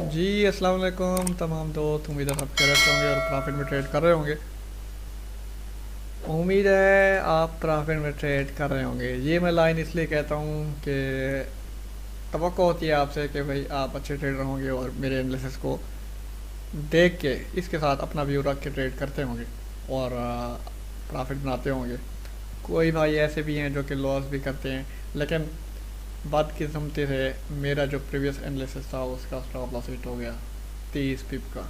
जी अस्सलाम वालेकुम तमाम दोस्त। उम्मीद है सब खैरियत से होंगे और प्रॉफिट में ट्रेड कर रहे होंगे। उम्मीद है आप प्रॉफिट में ट्रेड कर रहे होंगे। ये मैं लाइन इसलिए कहता हूँ कि तवक्को होती है आपसे कि भाई आप अच्छे ट्रेडर होंगे और मेरे एनालिसिस को देख के इसके साथ अपना व्यू रख के ट्रेड करते होंगे और प्रॉफिट बनाते होंगे। कोई भाई ऐसे भी हैं जो कि लॉस भी करते हैं, लेकिन बदकिस्मती से मेरा जो प्रीवियस एनालिसिस था उसका स्टॉप लॉस हिट हो गया 30 पिप का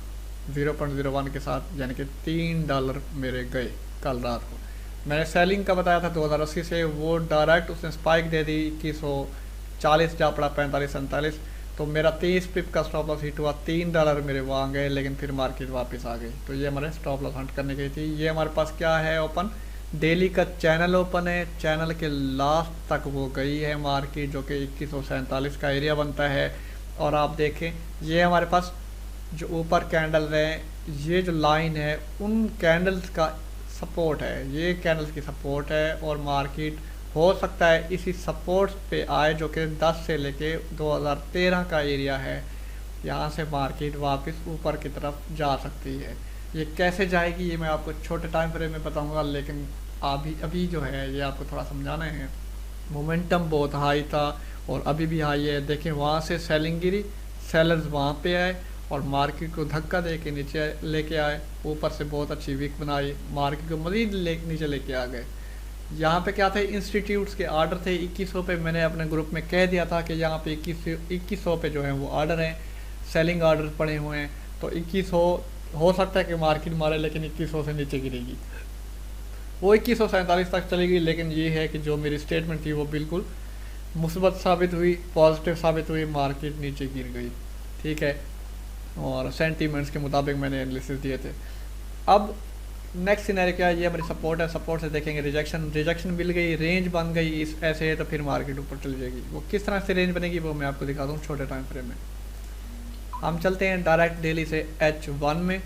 0.01 के साथ, यानी कि $3 मेरे गए कल रात को। मैंने सेलिंग का बताया था 2080 से, वो डायरेक्ट उसने स्पाइक दे दी 2140 जा पड़ा 45-47, तो मेरा 30 पिप का स्टॉप लॉस हिट हुआ, $3 मेरे वहाँ गए, लेकिन फिर मार्केट वापस आ गई। तो ये हमारे स्टॉप लॉस हंट करने गई थी। ये हमारे पास क्या है ओपन, डेली का चैनल ओपन है। चैनल के लास्ट तक वो गई है मार्केट, जो कि 2147 का एरिया बनता है। और आप देखें ये हमारे पास जो ऊपर कैंडल है, ये जो लाइन है उन कैंडल्स का सपोर्ट है, ये कैंडल्स की सपोर्ट है। और मार्केट हो सकता है इसी सपोर्ट पे आए, जो कि 10 से लेके 2013 का एरिया है। यहाँ से मार्केट वापस ऊपर की तरफ जा सकती है। ये कैसे जाएगी ये मैं आपको छोटे टाइम फ्रेम में बताऊंगा, लेकिन अभी जो है ये आपको थोड़ा समझाना है। मोमेंटम बहुत हाई था और अभी भी हाई है। देखें वहाँ से सेलिंग गिरी, सेलर्स वहाँ पे आए और मार्केट को धक्का दे के नीचे लेके आए। ऊपर से बहुत अच्छी वीक बनाई, मार्केट को मज़ीद नीचे लेके आ गए। यहाँ पे क्या थे, इंस्टीट्यूट्स के आर्डर थे 2100 पे। मैंने अपने ग्रुप में कह दिया था कि यहाँ पे 2100 पे जो है वो आर्डर हैं, सेलिंग आर्डर पड़े हुए हैं। तो 2100 हो सकता है कि मार्केट मारे, लेकिन 2100 से नीचे गिरेगी। वो 2147 तक चलेगी, लेकिन ये है कि जो मेरी स्टेटमेंट थी वो बिल्कुल मुस्बत साबित हुई, पॉजिटिव साबित हुई, मार्केट नीचे गिर गई। ठीक है, और सेंटीमेंट्स के मुताबिक मैंने एनालिसिस दिए थे। अब नेक्स्ट सिनेरियो क्या है, ये हमारी सपोर्ट है। सपोर्ट से देखेंगे रिजेक्शन मिल गई, रेंज बन गई इस ऐसे है, तो फिर मार्केट ऊपर चली जाएगी। वो किस तरह से रेंज बनेगी वो मैं आपको दिखा दूँ छोटे टाइम फ्रेम में। हम चलते हैं डायरेक्ट डेली से H1 में।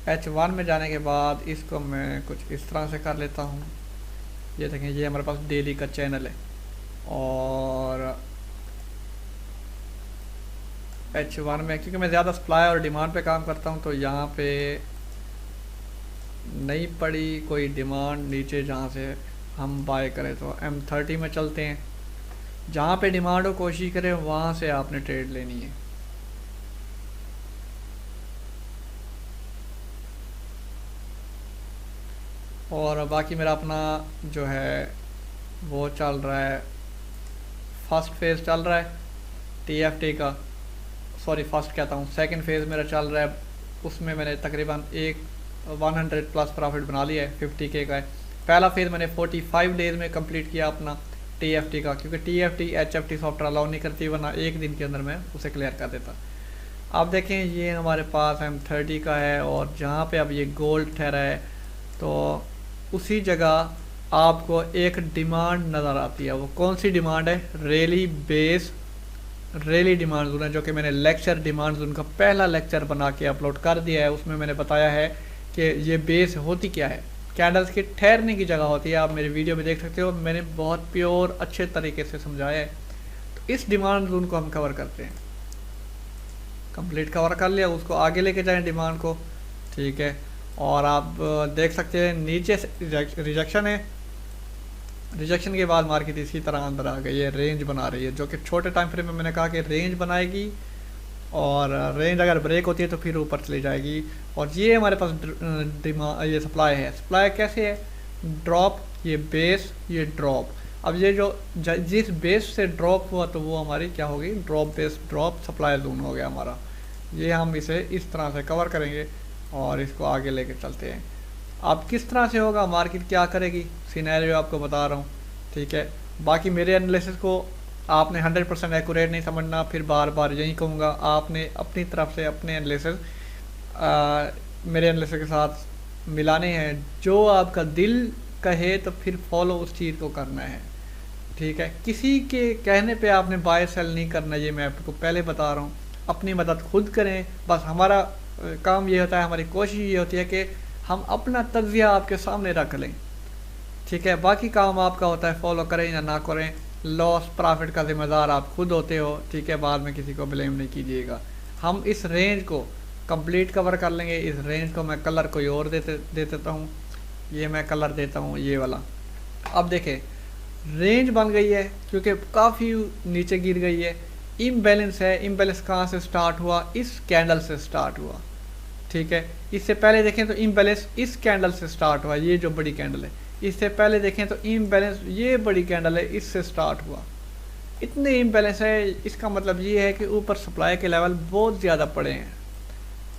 H1 में जाने के बाद इसको मैं कुछ इस तरह से कर लेता हूँ। ये देखें ये हमारे पास डेली का चैनल है और H1 में क्योंकि मैं ज़्यादा सप्लाई और डिमांड पे काम करता हूँ, तो यहाँ पे नहीं पड़ी कोई डिमांड नीचे जहाँ से हम बाय करें। तो M30 में चलते हैं, जहाँ पे डिमांड हो कोशिश करें वहाँ से आपने ट्रेड लेनी है। और बाकी मेरा अपना जो है वो चल रहा है, फर्स्ट फेज़ चल रहा है TFT का, सॉरी फर्स्ट कहता हूँ, सेकंड फेज़ मेरा चल रहा है। उसमें मैंने तकरीबन 100 प्लस प्रॉफिट बना लिया है, 50K का है। पहला फेज़ मैंने 45 डेज़ में कंप्लीट किया अपना TFT का, क्योंकि TFT HFT सॉफ्टवेयर अलाउ नहीं करती, वरना एक दिन के अंदर मैं उसे क्लियर कर देता। अब देखें ये हमारे पास M30 का है और जहाँ पे अब ये गोल्ड ठहरा है, तो उसी जगह आपको एक डिमांड नज़र आती है। वो कौन सी डिमांड है, रैली डिमांड जोन है, जो कि मैंने लेक्चर डिमांड जोन का पहला लेक्चर बना के अपलोड कर दिया है। उसमें मैंने बताया है कि ये बेस होती क्या है, कैंडल्स के ठहरने की जगह होती है। आप मेरे वीडियो में देख सकते हो, मैंने बहुत प्योर अच्छे तरीके से समझाया है। तो इस डिमांड जोन को हम कवर करते हैं, कंप्लीट कवर कर लिया, उसको आगे लेके जाएं डिमांड को। ठीक है, और आप देख सकते हैं नीचे से रिजेक्शन है, रिजेक्शन के बाद मार्केट इसी तरह अंदर आ गई है, रेंज बना रही है, जो कि छोटे टाइम फ्रेम में मैंने कहा कि रेंज बनाएगी और रेंज अगर ब्रेक होती है तो फिर ऊपर चली जाएगी। और ये हमारे पास ये सप्लाई है। सप्लाई कैसे है, ड्रॉप, ये बेस, ये ड्रॉप। अब ये जो जिस बेस से ड्रॉप हुआ तो वो हमारी क्या होगी, drop base drop supply zone हो गया हमारा। ये हम इसे इस तरह से कवर करेंगे और इसको आगे लेके चलते हैं। अब किस तरह से होगा, मार्केट क्या करेगी, सिनेरियो आपको बता रहा हूँ। ठीक है, बाकी मेरे एनालिसिस को आपने 100% एक्यूरेट नहीं समझना, फिर बार बार यही कहूँगा, आपने अपनी तरफ से अपने एनालिसिस मेरे एनालिसिस के साथ मिलाने हैं। जो आपका दिल कहे तो फिर फॉलो उस चीज़ को करना है। ठीक है, किसी के कहने पे आपने बाय सेल नहीं करना, ये मैं आपको पहले बता रहा हूँ। अपनी मदद खुद करें, बस हमारा काम ये होता है, हमारी कोशिश ये होती है कि हम अपना तज्जिया आपके सामने रख लें। ठीक है, बाकी काम आपका होता है, फॉलो करें या ना करें लॉस प्रॉफिट का जिम्मेदार आप खुद होते हो, ठीक है, बाद में किसी को ब्लेम नहीं कीजिएगा। हम इस रेंज को कंप्लीट कवर कर लेंगे। इस रेंज को मैं कलर कोई और दे देता हूँ, ये मैं कलर देता हूँ ये वाला। अब देखें रेंज बन गई है क्योंकि काफ़ी नीचे गिर गई है। इम्बैलेंस है, इम्बैलेंस कहाँ से स्टार्ट हुआ, इस कैंडल से स्टार्ट हुआ, ठीक है। इससे पहले देखें तो इम्बैलेंस इस कैंडल से स्टार्ट हुआ, ये जो बड़ी कैंडल है। इससे पहले देखें तो इम्बैलेंस ये बड़ी कैंडल है, इससे स्टार्ट हुआ। इतने इम्बैलेंस है, इसका मतलब ये है कि ऊपर सप्लाई के लेवल बहुत ज़्यादा पड़े हैं,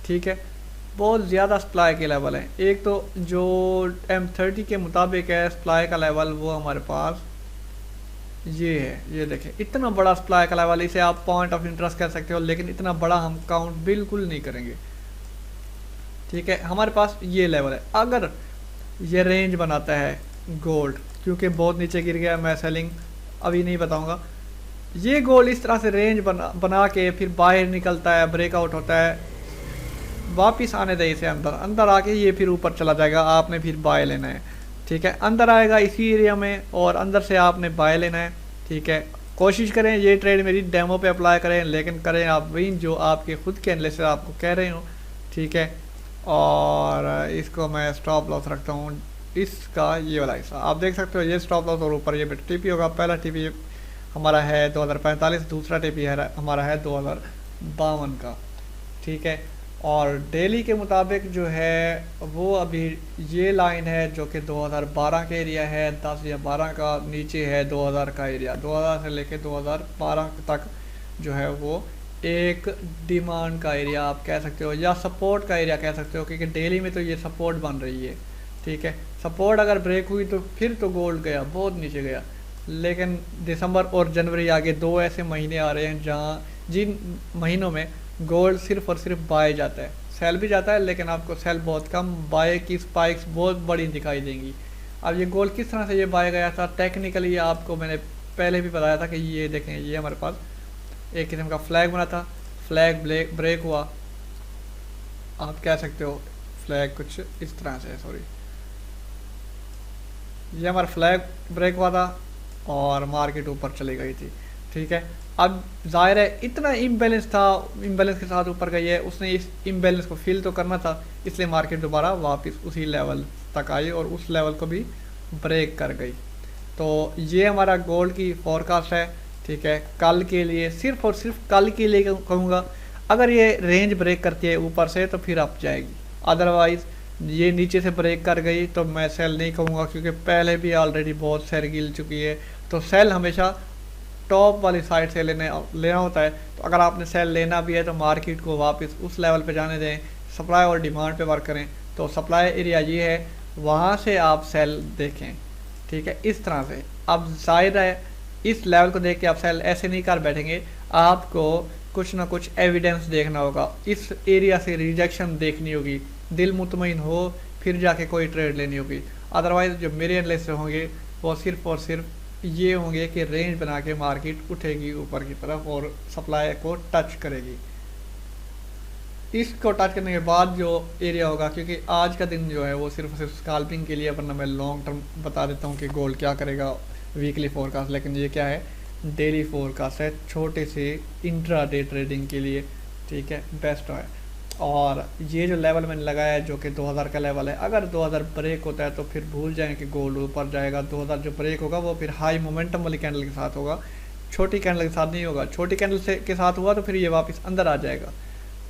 ठीक है, बहुत ज़्यादा सप्लाई के लेवल हैं। एक तो जो M30 के मुताबिक है सप्लाई का लेवल, वो हमारे पास ये है, ये देखें इतना बड़ा सप्लाई का लेवल। इसे आप पॉइंट ऑफ इंटरेस्ट कह सकते हो, लेकिन इतना बड़ा हम काउंट बिल्कुल नहीं करेंगे, ठीक है। हमारे पास ये लेवल है। अगर ये रेंज बनाता है गोल्ड, क्योंकि बहुत नीचे गिर गया, मैं सेलिंग अभी नहीं बताऊंगा। ये गोल्ड इस तरह से रेंज बना के फिर बाहर निकलता है, ब्रेकआउट होता है, वापिस आने दे इसे अंदर, अंदर आके ये फिर ऊपर चला जाएगा, आपने फिर बाय लेना है, ठीक है। अंदर आएगा इसी एरिया में और अंदर से आपने बाय लेना है, ठीक है। कोशिश करें ये ट्रेड मेरी डेमो पे अप्लाई करें, लेकिन करें आप वही जो आपके खुद के एनालिसिस आपको कह रहे हो, ठीक है। और इसको मैं स्टॉप लॉस रखता हूँ, इसका ये वाला हिस्सा आप देख सकते हो, ये स्टॉप लॉस और ऊपर ये टीपी होगा। पहला टीपी हमारा है 2045, दूसरा टीपी है हमारा है 2052 का, ठीक है। और डेली के मुताबिक जो है वो अभी ये लाइन है जो कि 2012 का एरिया है, 10 या 12 का, नीचे है 2000 का एरिया। 2000 से लेके 2012 तक जो है वो एक डिमांड का एरिया आप कह सकते हो, या सपोर्ट का एरिया कह सकते हो, क्योंकि डेली में तो ये सपोर्ट बन रही है, ठीक है। सपोर्ट अगर ब्रेक हुई तो फिर तो गोल्ड गया, बहुत नीचे गया। लेकिन दिसंबर और जनवरी आगे दो ऐसे महीने आ रहे हैं जहाँ जिन महीनों में गोल्ड सिर्फ और सिर्फ बाय जाता है, सेल भी जाता है, लेकिन आपको सेल बहुत कम, बाय की स्पाइक्स बहुत बड़ी दिखाई देंगी। अब ये गोल्ड किस तरह से ये बाय गया था, टेक्निकली आपको मैंने पहले भी बताया था कि ये देखें, ये हमारे पास एक किस्म का फ्लैग बना था, फ्लैग ब्रेक हुआ, आप कह सकते हो फ्लैग कुछ इस तरह से, सॉरी, ये हमारा फ्लैग ब्रेक हुआ था और मार्केट ऊपर चली गई थी, ठीक है। अब जाहिर है इतना इम्बैलेंस था, इम्बैलेंस के साथ ऊपर गई है, उसने इस इम्बैलेंस को फील तो करना था, इसलिए मार्केट दोबारा वापस उसी लेवल तक आई और उस लेवल को भी ब्रेक कर गई। तो ये हमारा गोल्ड की फोरकास्ट है, ठीक है, कल के लिए, सिर्फ और सिर्फ कल के लिए कहूँगा। अगर ये रेंज ब्रेक करती है ऊपर से तो फिर अप जाएगी, अदरवाइज़ ये नीचे से ब्रेक कर गई तो मैं सेल नहीं कहूँगा, क्योंकि पहले भी ऑलरेडी बहुत सेल गिल चुकी है। तो सेल हमेशा टॉप वाली साइड से लेना होता है। तो अगर आपने सेल लेना भी है तो मार्केट को वापस उस लेवल पे जाने दें, सप्लाई और डिमांड पे वर्क करें। तो सप्लाई एरिया ये है, वहाँ से आप सेल देखें, ठीक है, इस तरह से। अब जाहिर है इस लेवल को देख के आप सेल ऐसे नहीं कर बैठेंगे, आपको कुछ ना कुछ एविडेंस देखना होगा, इस एरिया से रिजेक्शन देखनी होगी, दिल मुतमईन हो फिर जाके कोई ट्रेड लेनी होगी। अदरवाइज़ जो मेरे एनालिसिस होंगे वो सिर्फ और सिर्फ ये होंगे कि रेंज बना के मार्केट उठेगी ऊपर की तरफ और सप्लाई को टच करेगी। इसको टच करने के बाद जो एरिया होगा, क्योंकि आज का दिन जो है वो सिर्फ स्कैल्पिंग के लिए, वरना मैं लॉन्ग टर्म बता देता हूँ कि गोल्ड क्या करेगा, वीकली फोरकास्ट। लेकिन ये क्या है, डेली फोरकास्ट है, छोटे से इंट्राडे ट्रेडिंग के लिए, ठीक है, बेस्ट है। और ये जो लेवल मैंने लगाया है जो कि 2000 का लेवल है, अगर 2000 ब्रेक होता है तो फिर भूल जाएं कि गोल्ड ऊपर जाएगा। 2000 जो ब्रेक होगा वो फिर हाई मोमेंटम वाली कैंडल के साथ होगा, छोटी कैंडल के साथ नहीं होगा। छोटी कैंडल से के साथ हुआ तो फिर ये वापस अंदर आ जाएगा,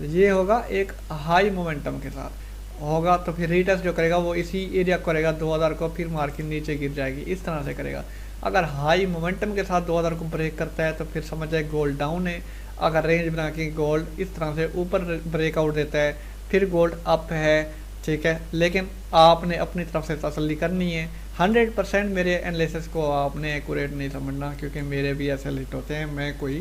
ये होगा एक हाई मोमेंटम के साथ होगा। तो फिर रीटेस्ट जो करेगा वो इसी एरिया को करेगा 2000 को, फिर मार्केट नीचे गिर जाएगी, इस तरह से करेगा। अगर हाई मोमेंटम के साथ 2000 को ब्रेक करता है तो फिर समझ जाए गोल्ड डाउन है। अगर रेंज बना के गोल्ड इस तरह से ऊपर ब्रेकआउट देता है फिर गोल्ड अप है, ठीक है। लेकिन आपने अपनी तरफ से तसल्ली करनी है। 100% मेरे एनालिसिस को आपने एक्यूरेट नहीं समझना, क्योंकि मेरे भी ऐसे लिट होते हैं। मैं कोई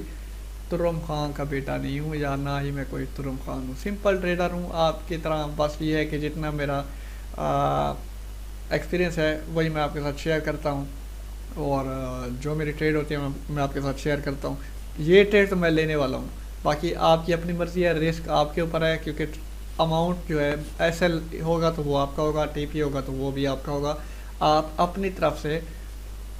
तुरुम खान का बेटा नहीं हूँ, या ना ही मैं कोई तुरुम खान हूँ, सिंपल ट्रेडर हूँ आपकी तरह। बस ये है कि जितना मेरा एक्सपीरियंस है वही मैं आपके साथ शेयर करता हूँ, और जो मेरी ट्रेड होती है मैं आपके साथ शेयर करता हूँ। ये ट्रेड तो मैं लेने वाला हूँ, बाकी आपकी अपनी मर्ज़ी है, रिस्क आपके ऊपर है। क्योंकि अमाउंट जो है एसएल होगा तो वो आपका होगा, टीपी होगा तो वो भी आपका होगा। आप अपनी तरफ से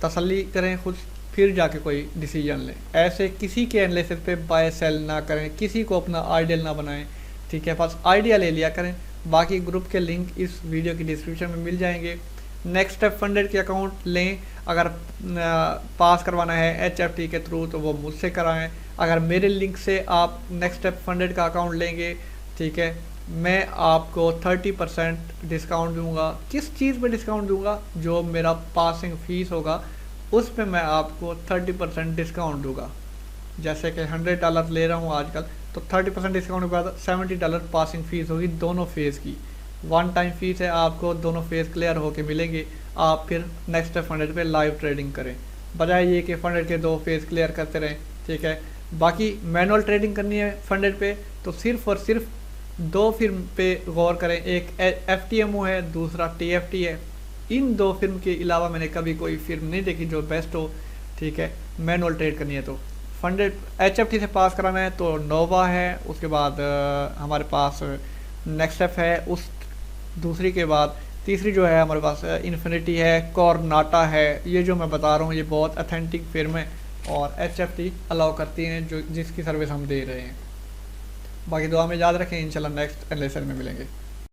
तसल्ली करें खुद फिर जाके कोई डिसीजन लें। ऐसे किसी के एनालिसिस पे बाय सेल ना करें, किसी को अपना आइडियल ना बनाएं, ठीक है, बस आइडिया ले लिया करें। बाकी ग्रुप के लिंक इस वीडियो की डिस्क्रिप्शन में मिल जाएंगे। नेक्स्ट स्टेप फंडेड के अकाउंट लें, अगर पास करवाना है HFT के थ्रू तो वो मुझसे कराएं। अगर मेरे लिंक से आप नेक्स्ट स्टेप फंडेड का अकाउंट लेंगे, ठीक है, मैं आपको 30% डिस्काउंट दूंगा। किस चीज़ पे डिस्काउंट दूंगा? जो मेरा पासिंग फीस होगा उस पे मैं आपको 30% डिस्काउंट दूंगा। जैसे कि $100 ले रहा हूँ आजकल, तो 30% डिस्काउंट के बाद $70 पासिंग फ़ीस होगी दोनों फेज़ की। वन टाइम फीस है, आपको दोनों फेज़ क्लियर होके मिलेंगे। आप फिर नेक्स्ट स्टेप फंडेड पे लाइव ट्रेडिंग करें, बजाय ये कि फंडेड के 2 फेज़ क्लियर करते रहें, ठीक है। बाकी मैनुअल ट्रेडिंग करनी है फंडेड पे तो सिर्फ और सिर्फ 2 फिर्म पे गौर करें, एक FTMO है, दूसरा TFT है। इन 2 फिर्म के अलावा मैंने कभी कोई फिर्म नहीं देखी जो बेस्ट हो, ठीक है, मैनुअल ट्रेड करनी है तो। फंडेड HFT से पास कराना है तो नोवा है, उसके बाद हमारे पास नेक्स्ट स्टेप है, उस दूसरी के बाद तीसरी जो है हमारे पास इन्फिनिटी है, कॉर्नाटा है। ये जो मैं बता रहा हूँ ये बहुत अथेंटिक फिर्म है और HFT अलाउ करती हैं जो जिसकी सर्विस हम दे रहे हैं। बाकी दुआ में याद रखें, इंशाल्लाह नेक्स्ट एनालिसिस में मिलेंगे।